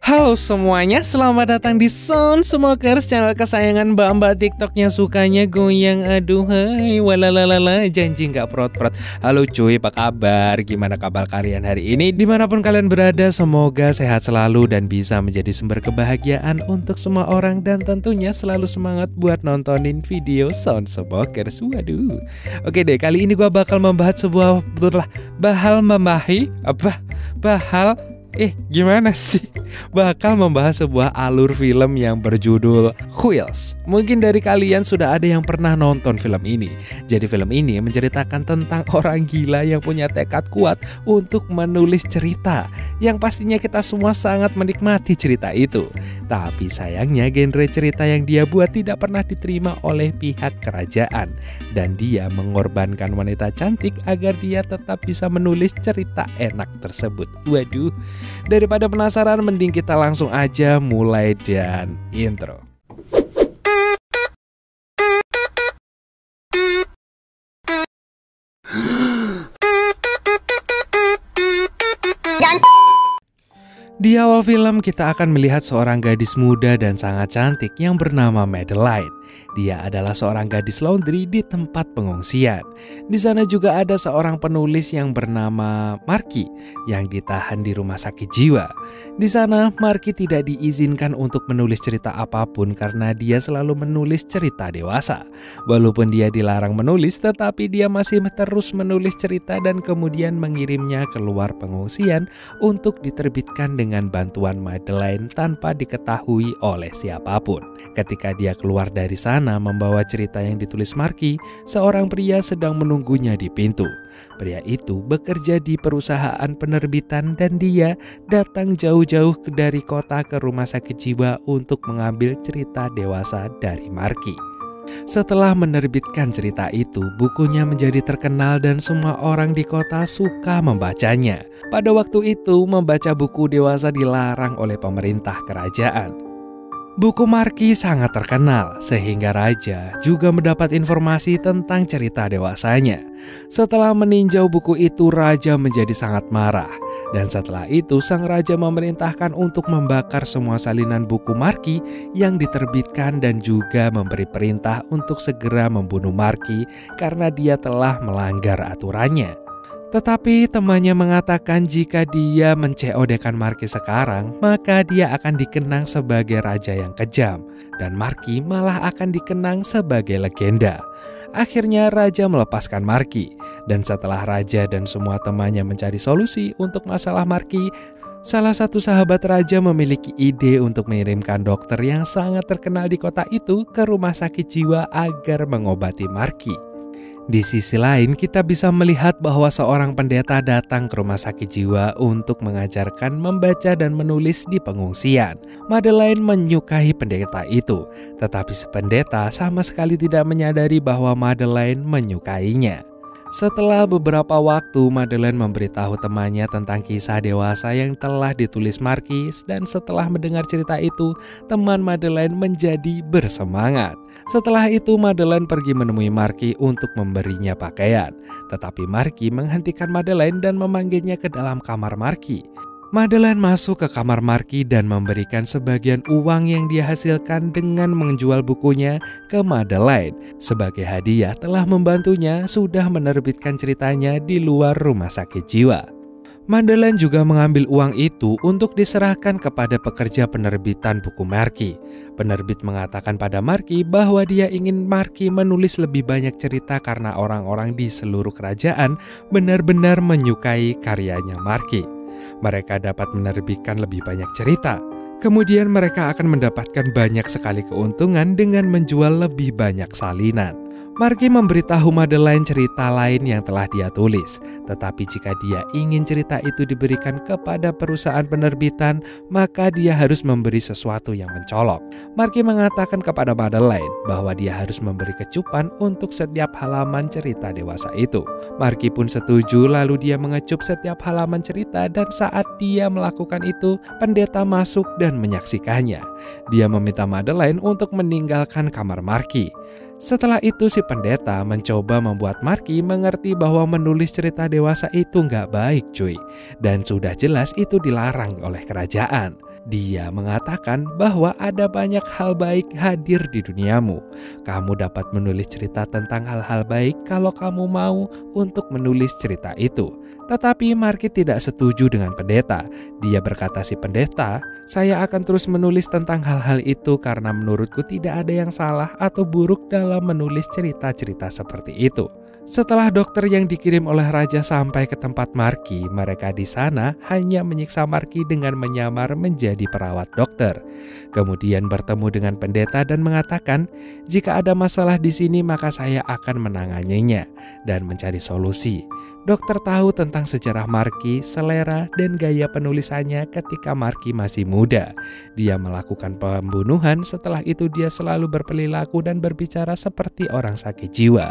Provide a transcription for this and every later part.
Halo semuanya, selamat datang di Sound Smokers, channel kesayangan mbak-mbak TikToknya sukanya goyang. Aduh, hai, walalalala, janji nggak prot-prot. Halo cuy, apa kabar? Gimana kabar kalian hari ini? Dimanapun kalian berada, semoga sehat selalu dan bisa menjadi sumber kebahagiaan untuk semua orang. Dan tentunya selalu semangat buat nontonin video Sound Smokers. Waduh. Oke deh, kali ini gua bakal membahas sebuah gimana sih? Bakal membahas sebuah alur film yang berjudul Wheels. Mungkin dari kalian sudah ada yang pernah nonton film ini. Jadi film ini menceritakan tentang orang gila yang punya tekad kuat untuk menulis cerita, yang pastinya kita semua sangat menikmati cerita itu. Tapi sayangnya genre cerita yang dia buat tidak pernah diterima oleh pihak kerajaan, dan dia mengorbankan wanita cantik agar dia tetap bisa menulis cerita enak tersebut. Waduh. Daripada penasaran, mending kita langsung aja mulai dan intro. Di awal film kita akan melihat seorang gadis muda dan sangat cantik yang bernama Madeline. Dia adalah seorang gadis laundry di tempat pengungsian. Di sana juga ada seorang penulis yang bernama Marky yang ditahan di rumah sakit jiwa. Di sana Marky tidak diizinkan untuk menulis cerita apapun karena dia selalu menulis cerita dewasa. Walaupun dia dilarang menulis, tetapi dia masih terus menulis cerita dan kemudian mengirimnya keluar pengungsian untuk diterbitkan dengan bantuan Madeline tanpa diketahui oleh siapapun. Ketika dia keluar dari sana membawa cerita yang ditulis Marky, seorang pria sedang menunggunya di pintu. Pria itu bekerja di perusahaan penerbitan dan dia datang jauh-jauh dari kota ke rumah sakit jiwa untuk mengambil cerita dewasa dari Marky. Setelah menerbitkan cerita itu, bukunya menjadi terkenal dan semua orang di kota suka membacanya. Pada waktu itu, membaca buku dewasa dilarang oleh pemerintah kerajaan. Buku Marky sangat terkenal, sehingga raja juga mendapat informasi tentang cerita dewasanya. Setelah meninjau buku itu, raja menjadi sangat marah. Dan setelah itu, sang raja memerintahkan untuk membakar semua salinan buku Marky yang diterbitkan dan juga memberi perintah untuk segera membunuh Marky karena dia telah melanggar aturannya. Tetapi temannya mengatakan jika dia men-COD-kan Marky sekarang, maka dia akan dikenang sebagai raja yang kejam, dan Marky malah akan dikenang sebagai legenda. Akhirnya raja melepaskan Marky, dan setelah raja dan semua temannya mencari solusi untuk masalah Marky, salah satu sahabat raja memiliki ide untuk mengirimkan dokter yang sangat terkenal di kota itu ke rumah sakit jiwa agar mengobati Marky. Di sisi lain, kita bisa melihat bahwa seorang pendeta datang ke rumah sakit jiwa untuk mengajarkan membaca dan menulis di pengungsian. Madeline menyukai pendeta itu, tetapi si pendeta sama sekali tidak menyadari bahwa Madeline menyukainya. Setelah beberapa waktu, Madeline memberitahu temannya tentang kisah dewasa yang telah ditulis Marky, dan setelah mendengar cerita itu, teman Madeline menjadi bersemangat. Setelah itu, Madeline pergi menemui Marky untuk memberinya pakaian. Tetapi Marky menghentikan Madeline dan memanggilnya ke dalam kamar Marky. Madeline masuk ke kamar Marky dan memberikan sebagian uang yang dia hasilkan dengan menjual bukunya ke Madeline. Sebagai hadiah telah membantunya sudah menerbitkan ceritanya di luar rumah sakit jiwa. Madeline juga mengambil uang itu untuk diserahkan kepada pekerja penerbitan buku Marky. Penerbit mengatakan pada Marky bahwa dia ingin Marky menulis lebih banyak cerita karena orang-orang di seluruh kerajaan benar-benar menyukai karyanya Marky. Mereka dapat menerbitkan lebih banyak cerita. Kemudian mereka akan mendapatkan banyak sekali keuntungan dengan menjual lebih banyak salinan. Marky memberitahu Madeline cerita lain yang telah dia tulis. Tetapi jika dia ingin cerita itu diberikan kepada perusahaan penerbitan, maka dia harus memberi sesuatu yang mencolok. Marky mengatakan kepada Madeline bahwa dia harus memberi kecupan untuk setiap halaman cerita dewasa itu. Marky pun setuju, lalu dia mengecup setiap halaman cerita, dan saat dia melakukan itu, pendeta masuk dan menyaksikannya. Dia meminta Madeline untuk meninggalkan kamar Marky. Setelah itu si pendeta mencoba membuat Marky mengerti bahwa menulis cerita dewasa itu nggak baik cuy. Dan sudah jelas itu dilarang oleh kerajaan. Dia mengatakan bahwa ada banyak hal baik hadir di duniamu. Kamu dapat menulis cerita tentang hal-hal baik kalau kamu mau untuk menulis cerita itu. Tetapi Marky tidak setuju dengan pendeta. Dia berkata, si pendeta, saya akan terus menulis tentang hal-hal itu karena menurutku tidak ada yang salah atau buruk dalam menulis cerita-cerita seperti itu. Setelah dokter yang dikirim oleh raja sampai ke tempat Marky, mereka di sana hanya menyiksa Marky dengan menyamar menjadi perawat dokter. Kemudian bertemu dengan pendeta dan mengatakan, jika ada masalah di sini maka saya akan menanganinya dan mencari solusi. Dokter tahu tentang sejarah Marky, selera, dan gaya penulisannya ketika Marky masih muda. Dia melakukan pembunuhan, setelah itu dia selalu berperilaku dan berbicara seperti orang sakit jiwa.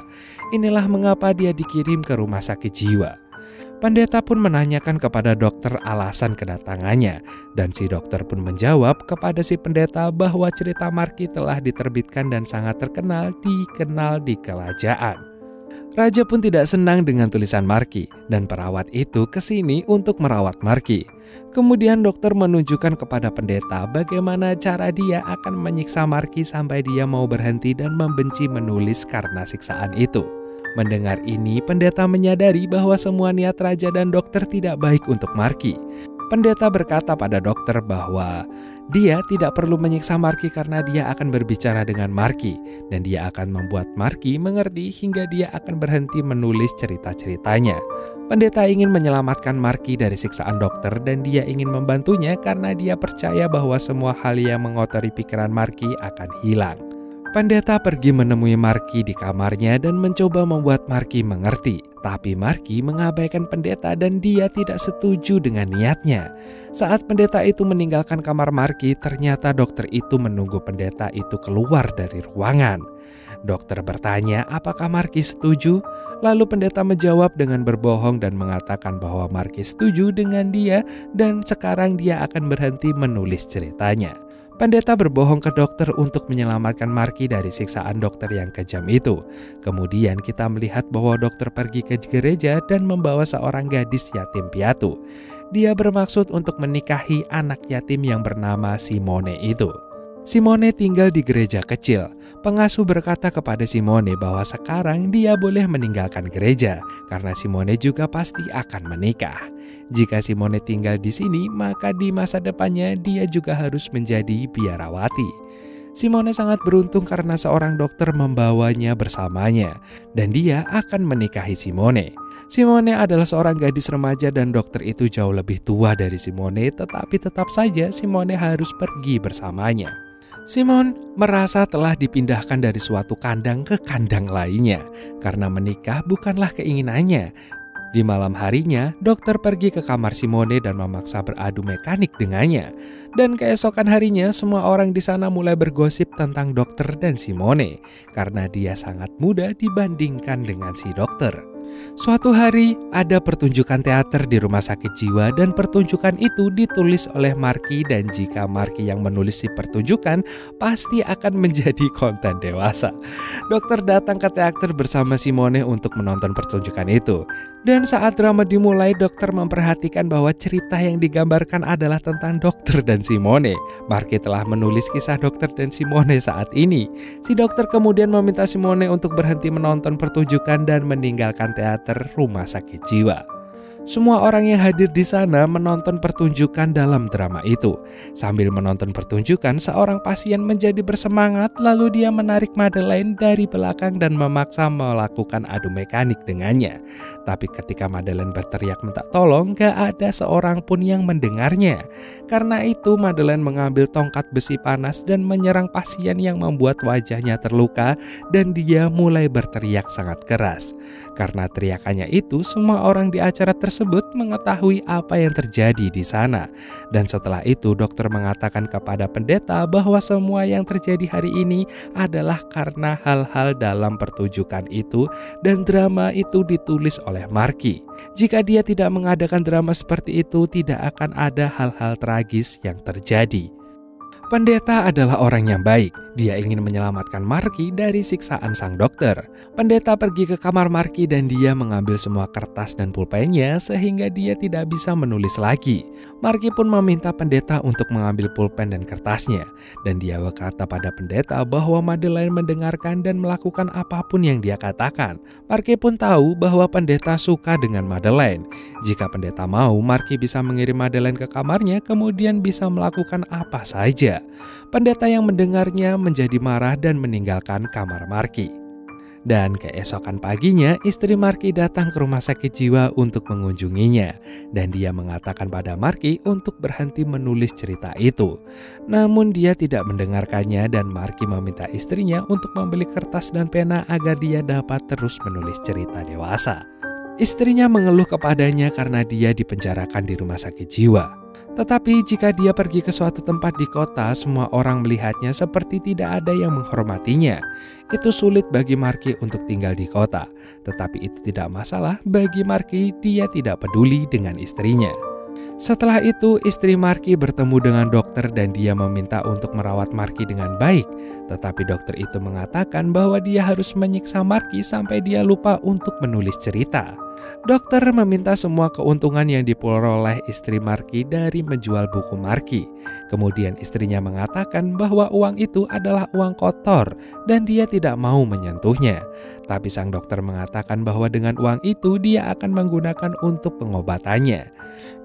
Inilah mengapa dia dikirim ke rumah sakit jiwa. Pendeta pun menanyakan kepada dokter alasan kedatangannya, dan si dokter pun menjawab kepada si pendeta bahwa cerita Marky telah diterbitkan dan sangat dikenal di kerajaan. Raja pun tidak senang dengan tulisan Marky, dan perawat itu kesini untuk merawat Marky. Kemudian dokter menunjukkan kepada pendeta bagaimana cara dia akan menyiksa Marky sampai dia mau berhenti dan membenci menulis karena siksaan itu. Mendengar ini, pendeta menyadari bahwa semua niat raja dan dokter tidak baik untuk Marky. Pendeta berkata pada dokter bahwa dia tidak perlu menyiksa Marky karena dia akan berbicara dengan Marky, dan dia akan membuat Marky mengerti hingga dia akan berhenti menulis cerita-ceritanya. Pendeta ingin menyelamatkan Marky dari siksaan dokter dan dia ingin membantunya karena dia percaya bahwa semua hal yang mengotori pikiran Marky akan hilang. Pendeta pergi menemui Marky di kamarnya dan mencoba membuat Marky mengerti. Tapi Marky mengabaikan pendeta dan dia tidak setuju dengan niatnya. Saat pendeta itu meninggalkan kamar Marky, ternyata dokter itu menunggu pendeta itu keluar dari ruangan. Dokter bertanya apakah Marky setuju? Lalu pendeta menjawab dengan berbohong dan mengatakan bahwa Marky setuju dengan dia dan sekarang dia akan berhenti menulis ceritanya. Pendeta berbohong ke dokter untuk menyelamatkan Marky dari siksaan dokter yang kejam itu. Kemudian kita melihat bahwa dokter pergi ke gereja dan membawa seorang gadis yatim piatu. Dia bermaksud untuk menikahi anak yatim yang bernama Simone itu. Simone tinggal di gereja kecil. Pengasuh berkata kepada Simone bahwa sekarang dia boleh meninggalkan gereja karena Simone juga pasti akan menikah. Jika Simone tinggal di sini, maka di masa depannya dia juga harus menjadi biarawati. Simone sangat beruntung karena seorang dokter membawanya bersamanya dan dia akan menikahi Simone. Simone adalah seorang gadis remaja dan dokter itu jauh lebih tua dari Simone, tetapi tetap saja Simone harus pergi bersamanya. Simone merasa telah dipindahkan dari suatu kandang ke kandang lainnya karena menikah bukanlah keinginannya. Di malam harinya, dokter pergi ke kamar Simone dan memaksa beradu mekanik dengannya. Dan keesokan harinya, semua orang di sana mulai bergosip tentang dokter dan Simone karena dia sangat muda dibandingkan dengan si dokter. Suatu hari ada pertunjukan teater di rumah sakit jiwa dan pertunjukan itu ditulis oleh Marky, dan jika Marky yang menulis si pertunjukan pasti akan menjadi konten dewasa. Dokter datang ke teater bersama Simone untuk menonton pertunjukan itu. Dan saat drama dimulai, dokter memperhatikan bahwa cerita yang digambarkan adalah tentang dokter dan Simone. Marky telah menulis kisah dokter dan Simone saat ini. Si dokter kemudian meminta Simone untuk berhenti menonton pertunjukan dan meninggalkan teater rumah sakit jiwa. Semua orang yang hadir di sana menonton pertunjukan dalam drama itu. Sambil menonton pertunjukan, seorang pasien menjadi bersemangat, lalu dia menarik Madeleine dari belakang dan memaksa melakukan adu mekanik dengannya. Tapi ketika Madeleine berteriak minta tolong, gak ada seorang pun yang mendengarnya. Karena itu Madeleine mengambil tongkat besi panas dan menyerang pasien yang membuat wajahnya terluka dan dia mulai berteriak sangat keras. Karena teriakannya itu, semua orang di acara tersebut mengetahui apa yang terjadi di sana. Dan setelah itu dokter mengatakan kepada pendeta bahwa semua yang terjadi hari ini adalah karena hal-hal dalam pertunjukan itu dan drama itu ditulis oleh Marky. Jika dia tidak mengadakan drama seperti itu, tidak akan ada hal-hal tragis yang terjadi. Pendeta adalah orang yang baik. Dia ingin menyelamatkan Marky dari siksaan sang dokter. Pendeta pergi ke kamar Marky dan dia mengambil semua kertas dan pulpennya sehingga dia tidak bisa menulis lagi. Marky pun meminta pendeta untuk mengambil pulpen dan kertasnya. Dan dia berkata pada pendeta bahwa Madeleine mendengarkan dan melakukan apapun yang dia katakan. Marky pun tahu bahwa pendeta suka dengan Madeleine. Jika pendeta mau, Marky bisa mengirim Madeleine ke kamarnya kemudian bisa melakukan apa saja. Pendeta yang mendengarnya menjadi marah dan meninggalkan kamar Marky. Dan keesokan paginya istri Marky datang ke rumah sakit jiwa untuk mengunjunginya. Dan dia mengatakan pada Marky untuk berhenti menulis cerita itu. Namun dia tidak mendengarkannya dan Marky meminta istrinya untuk membeli kertas dan pena agar dia dapat terus menulis cerita dewasa. Istrinya mengeluh kepadanya karena dia dipenjarakan di rumah sakit jiwa. Tetapi jika dia pergi ke suatu tempat di kota, semua orang melihatnya seperti tidak ada yang menghormatinya. Itu sulit bagi Marky untuk tinggal di kota. Tetapi itu tidak masalah bagi Marky, dia tidak peduli dengan istrinya. Setelah itu, istri Marky bertemu dengan dokter dan dia meminta untuk merawat Marky dengan baik. Tetapi dokter itu mengatakan bahwa dia harus menyiksa Marky sampai dia lupa untuk menulis cerita. Dokter meminta semua keuntungan yang diperoleh istri Marky dari menjual buku Marky. Kemudian istrinya mengatakan bahwa uang itu adalah uang kotor dan dia tidak mau menyentuhnya. Tapi sang dokter mengatakan bahwa dengan uang itu dia akan menggunakan untuk pengobatannya.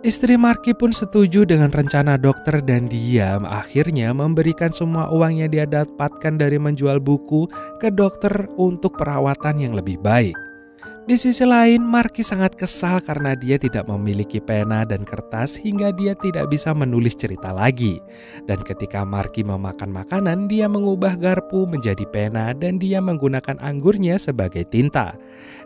Istri Marky pun setuju dengan rencana dokter dan dia akhirnya memberikan semua uang yang dia dapatkan dari menjual buku ke dokter untuk perawatan yang lebih baik. Di sisi lain, Marky sangat kesal karena dia tidak memiliki pena dan kertas hingga dia tidak bisa menulis cerita lagi. Dan ketika Marky memakan makanan, dia mengubah garpu menjadi pena dan dia menggunakan anggurnya sebagai tinta.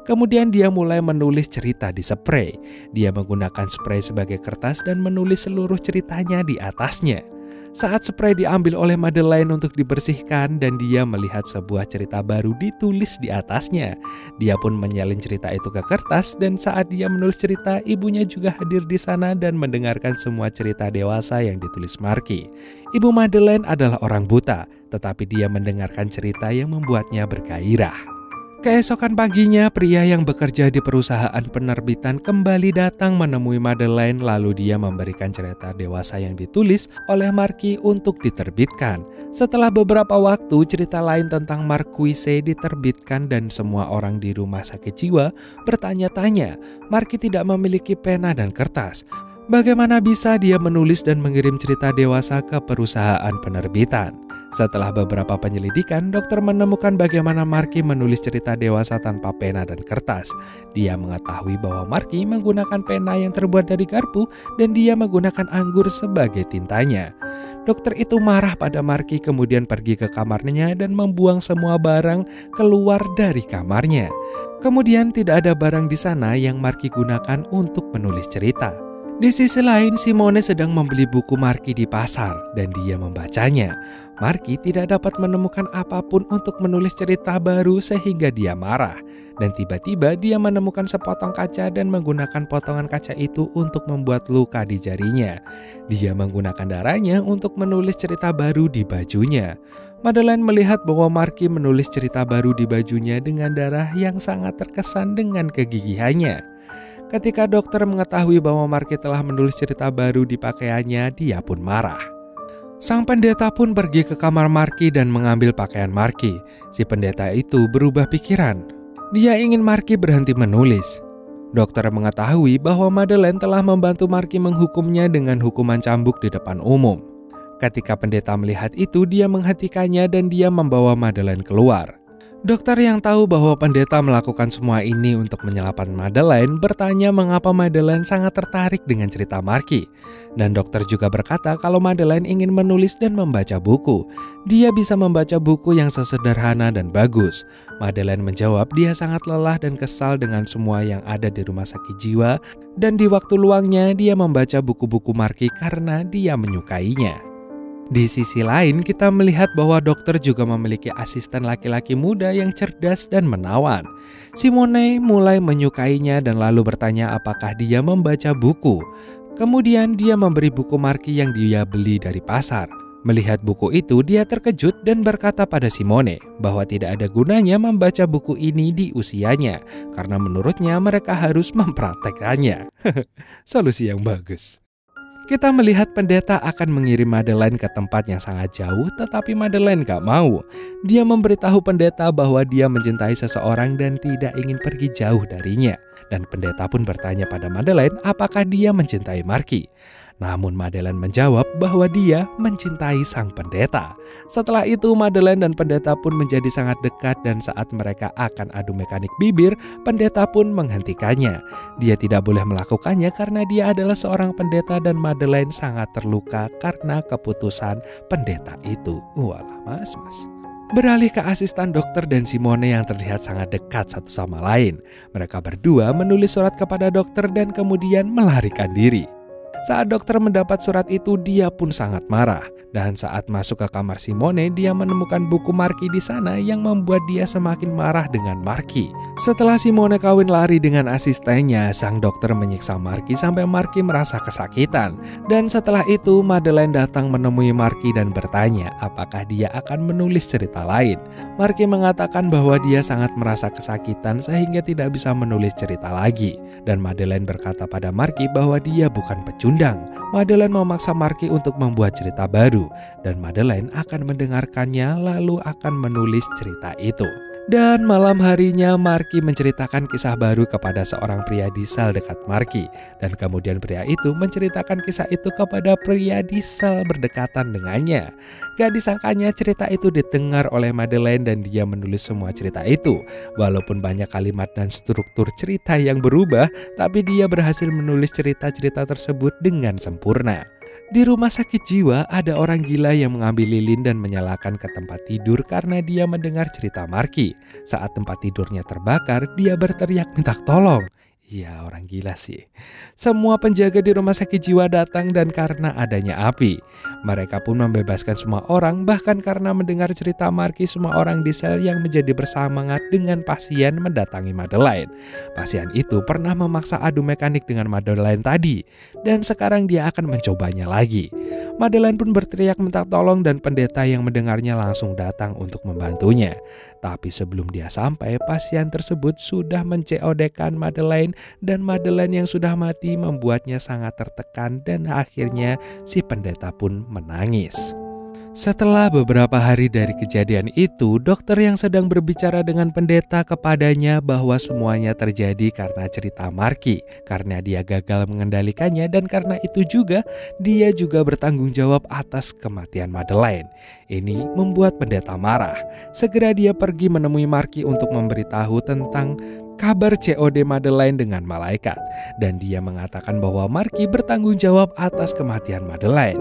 Kemudian dia mulai menulis cerita di spray. Dia menggunakan spray sebagai kertas dan menulis seluruh ceritanya di atasnya. Saat spray diambil oleh Madeleine untuk dibersihkan dan dia melihat sebuah cerita baru ditulis di atasnya. Dia pun menyalin cerita itu ke kertas dan saat dia menulis cerita, ibunya juga hadir di sana dan mendengarkan semua cerita dewasa yang ditulis Marky. Ibu Madeleine adalah orang buta, tetapi dia mendengarkan cerita yang membuatnya bergairah. Keesokan paginya, pria yang bekerja di perusahaan penerbitan kembali datang menemui Madeleine lalu dia memberikan cerita dewasa yang ditulis oleh Marky untuk diterbitkan. Setelah beberapa waktu, cerita lain tentang Marquise diterbitkan dan semua orang di rumah sakit jiwa bertanya-tanya, Marky tidak memiliki pena dan kertas. Bagaimana bisa dia menulis dan mengirim cerita dewasa ke perusahaan penerbitan? Setelah beberapa penyelidikan, dokter menemukan bagaimana Marky menulis cerita dewasa tanpa pena dan kertas. Dia mengetahui bahwa Marky menggunakan pena yang terbuat dari garpu dan dia menggunakan anggur sebagai tintanya. Dokter itu marah pada Marky kemudian pergi ke kamarnya dan membuang semua barang keluar dari kamarnya. Kemudian tidak ada barang di sana yang Marky gunakan untuk menulis cerita. Di sisi lain, Simone sedang membeli buku Marky di pasar dan dia membacanya. Marky tidak dapat menemukan apapun untuk menulis cerita baru sehingga dia marah. Dan tiba-tiba dia menemukan sepotong kaca dan menggunakan potongan kaca itu untuk membuat luka di jarinya. Dia menggunakan darahnya untuk menulis cerita baru di bajunya. Madeleine melihat bahwa Marky menulis cerita baru di bajunya dengan darah yang sangat terkesan dengan kegigihannya. Ketika dokter mengetahui bahwa Marky telah menulis cerita baru di pakaiannya, dia pun marah. Sang pendeta pun pergi ke kamar Marky dan mengambil pakaian Marky. Si pendeta itu berubah pikiran. Dia ingin Marky berhenti menulis. Dokter mengetahui bahwa Madeleine telah membantu Marky menghukumnya dengan hukuman cambuk di depan umum. Ketika pendeta melihat itu, dia menghentikannya dan dia membawa Madeleine keluar. Dokter yang tahu bahwa pendeta melakukan semua ini untuk menyelamatkan Madeleine bertanya mengapa Madeleine sangat tertarik dengan cerita Marky. Dan dokter juga berkata kalau Madeleine ingin menulis dan membaca buku. Dia bisa membaca buku yang sesederhana dan bagus. Madeleine menjawab dia sangat lelah dan kesal dengan semua yang ada di rumah sakit jiwa. Dan di waktu luangnya dia membaca buku-buku Marky karena dia menyukainya. Di sisi lain, kita melihat bahwa dokter juga memiliki asisten laki-laki muda yang cerdas dan menawan. Simone mulai menyukainya dan lalu bertanya apakah dia membaca buku. Kemudian dia memberi buku Marky yang dia beli dari pasar. Melihat buku itu, dia terkejut dan berkata pada Simone bahwa tidak ada gunanya membaca buku ini di usianya, karena menurutnya mereka harus mempraktekannya. Solusi yang bagus. Kita melihat pendeta akan mengirim Madeleine ke tempat yang sangat jauh, tetapi Madeleine gak mau. Dia memberitahu pendeta bahwa dia mencintai seseorang dan tidak ingin pergi jauh darinya. Dan pendeta pun bertanya pada Madeleine apakah dia mencintai Marky. Namun Madeleine menjawab bahwa dia mencintai sang pendeta. Setelah itu Madeleine dan pendeta pun menjadi sangat dekat, dan saat mereka akan adu mekanik bibir, pendeta pun menghentikannya. Dia tidak boleh melakukannya karena dia adalah seorang pendeta dan Madeleine sangat terluka karena keputusan pendeta itu. Walah mas. Beralih ke asisten dokter dan Simone yang terlihat sangat dekat satu sama lain. Mereka berdua menulis surat kepada dokter dan kemudian melarikan diri. Saat dokter mendapat surat itu, dia pun sangat marah. Dan saat masuk ke kamar Simone, dia menemukan buku Marky di sana yang membuat dia semakin marah dengan Marky. Setelah Simone kawin lari dengan asistennya, sang dokter menyiksa Marky sampai Marky merasa kesakitan. Dan setelah itu, Madeleine datang menemui Marky dan bertanya apakah dia akan menulis cerita lain. Marky mengatakan bahwa dia sangat merasa kesakitan sehingga tidak bisa menulis cerita lagi. Dan Madeleine berkata pada Marky bahwa dia bukan pecundang. Madeleine memaksa Marky untuk membuat cerita baru, dan Madeleine akan mendengarkannya lalu akan menulis cerita itu. Dan malam harinya Marky menceritakan kisah baru kepada seorang pria di sel dekat Marky, dan kemudian pria itu menceritakan kisah itu kepada pria di sel berdekatan dengannya. Gak disangkanya cerita itu didengar oleh Madeleine dan dia menulis semua cerita itu. Walaupun banyak kalimat dan struktur cerita yang berubah, tapi dia berhasil menulis cerita-cerita tersebut dengan sempurna. Di rumah sakit jiwa ada orang gila yang mengambil lilin dan menyalakan ke tempat tidur karena dia mendengar cerita Marky. Saat tempat tidurnya terbakar, dia berteriak minta tolong. Ya, orang gila sih. Semua penjaga di rumah sakit jiwa datang dan karena adanya api. Mereka pun membebaskan semua orang, bahkan karena mendengar cerita Marky, semua orang di sel yang menjadi bersemangat dengan pasien mendatangi Madeleine. Pasien itu pernah memaksa adu mekanik dengan Madeleine tadi, dan sekarang dia akan mencobanya lagi. Madeleine pun berteriak minta tolong dan pendeta yang mendengarnya langsung datang untuk membantunya. Tapi sebelum dia sampai, pasien tersebut sudah men-COD-kan Madeleine, dan Madeleine yang sudah mati membuatnya sangat tertekan dan akhirnya si pendeta pun menangis. Setelah beberapa hari dari kejadian itu, dokter yang sedang berbicara dengan pendeta kepadanya bahwa semuanya terjadi karena cerita Marky, karena dia gagal mengendalikannya dan karena itu juga dia juga bertanggung jawab atas kematian Madeleine. Ini membuat pendeta marah. Segera dia pergi menemui Marky untuk memberitahu tentang kabar COD Madeleine dengan malaikat, dan dia mengatakan bahwa Marky bertanggung jawab atas kematian Madeleine.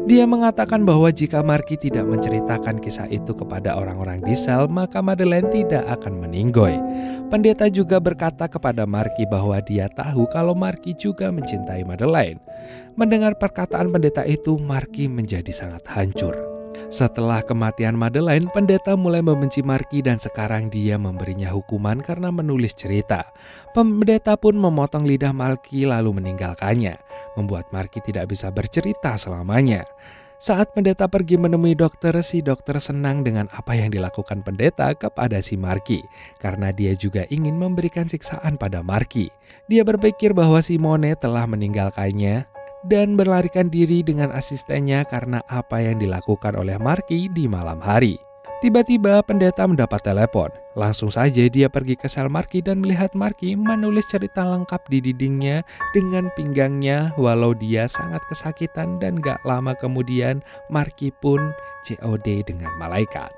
Dia mengatakan bahwa jika Marky tidak menceritakan kisah itu kepada orang-orang di sel, maka Madeleine tidak akan meninggoy. Pendeta juga berkata kepada Marky bahwa dia tahu kalau Marky juga mencintai Madeleine. Mendengar perkataan pendeta itu, Marky menjadi sangat hancur. Setelah kematian Madeleine, pendeta mulai membenci Marky dan sekarang dia memberinya hukuman karena menulis cerita. Pendeta pun memotong lidah Marky lalu meninggalkannya, membuat Marky tidak bisa bercerita selamanya. Saat pendeta pergi menemui dokter, si dokter senang dengan apa yang dilakukan pendeta kepada si Marky, karena dia juga ingin memberikan siksaan pada Marky. Dia berpikir bahwa Simone telah meninggalkannya dan berlarikan diri dengan asistennya karena apa yang dilakukan oleh Marky di malam hari. Tiba-tiba pendeta mendapat telepon. Langsung saja dia pergi ke sel Marky dan melihat Marky menulis cerita lengkap di dindingnya dengan pinggangnya walau dia sangat kesakitan, dan gak lama kemudian Marky pun COD dengan malaikat.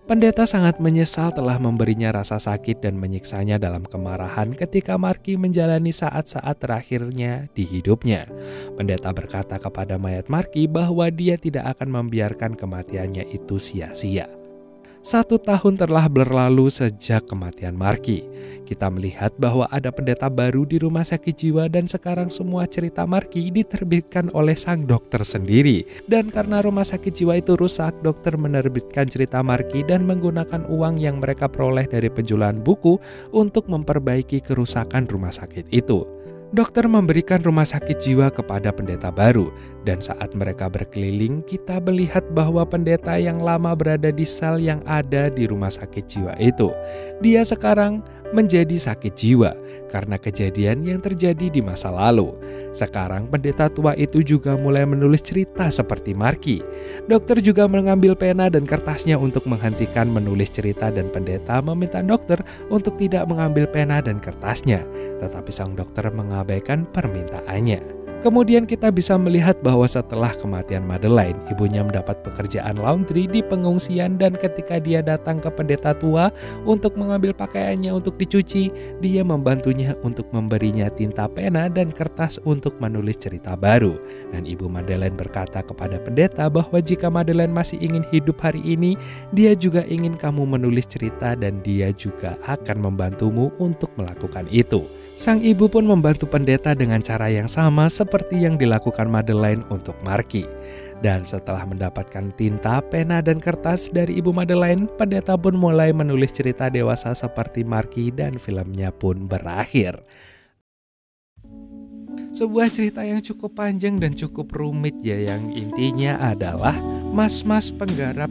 Pendeta sangat menyesal telah memberinya rasa sakit dan menyiksanya dalam kemarahan ketika Marky menjalani saat-saat terakhirnya di hidupnya. Pendeta berkata kepada mayat Marky bahwa dia tidak akan membiarkan kematiannya itu sia-sia. 1 tahun telah berlalu sejak kematian Marky. Kita melihat bahwa ada pendeta baru di rumah sakit jiwa dan sekarang semua cerita Marky diterbitkan oleh sang dokter sendiri. Dan karena rumah sakit jiwa itu rusak, dokter menerbitkan cerita Marky dan menggunakan uang yang mereka peroleh dari penjualan buku untuk memperbaiki kerusakan rumah sakit itu. Dokter memberikan rumah sakit jiwa kepada pendeta baru, dan saat mereka berkeliling, kita melihat bahwa pendeta yang lama berada di sel yang ada di rumah sakit jiwa itu. Dia sekarang menjadi sakit jiwa karena kejadian yang terjadi di masa lalu. Sekarang pendeta tua itu juga mulai menulis cerita seperti Marky. Dokter juga mengambil pena dan kertasnya untuk menghentikan menulis cerita, dan pendeta meminta dokter untuk tidak mengambil pena dan kertasnya. Tetapi sang dokter mengabaikan permintaannya. Kemudian kita bisa melihat bahwa setelah kematian Madeleine, ibunya mendapat pekerjaan laundry di pengungsian, dan ketika dia datang ke pendeta tua untuk mengambil pakaiannya untuk dicuci, dia membantunya untuk memberinya tinta pena dan kertas untuk menulis cerita baru. Dan ibu Madeleine berkata kepada pendeta bahwa jika Madeleine masih ingin hidup hari ini, dia juga ingin kamu menulis cerita dan dia juga akan membantumu untuk melakukan itu. Sang ibu pun membantu pendeta dengan cara yang sama seperti yang dilakukan Madeleine untuk Marky. Dan setelah mendapatkan tinta, pena, dan kertas dari ibu Madeleine, pendeta pun mulai menulis cerita dewasa seperti Marky dan filmnya pun berakhir. Sebuah cerita yang cukup panjang dan cukup rumit ya, yang intinya adalah mas-mas penggarap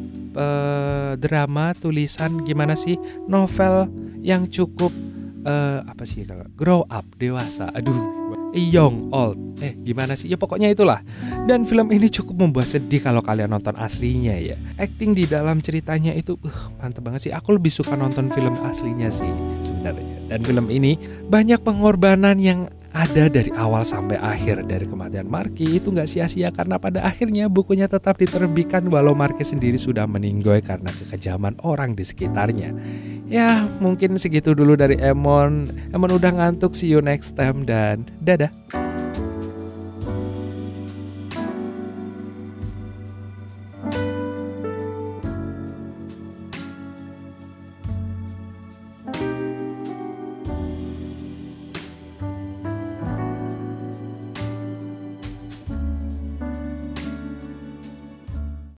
drama tulisan novel yang cukup grow up, dewasa, young old, ya pokoknya itulah. Dan film ini cukup membuat sedih kalau kalian nonton aslinya ya. Acting di dalam ceritanya itu mantep banget sih. Aku lebih suka nonton film aslinya sih sebenarnya. Dan film ini banyak pengorbanan yang ada dari awal sampai akhir. Dari kematian Marky itu gak sia-sia, karena pada akhirnya bukunya tetap diterbitkan walau Marky sendiri sudah meninggoy karena kekejaman orang di sekitarnya. Ya mungkin segitu dulu dari Emon udah ngantuk. See you next time dan dadah.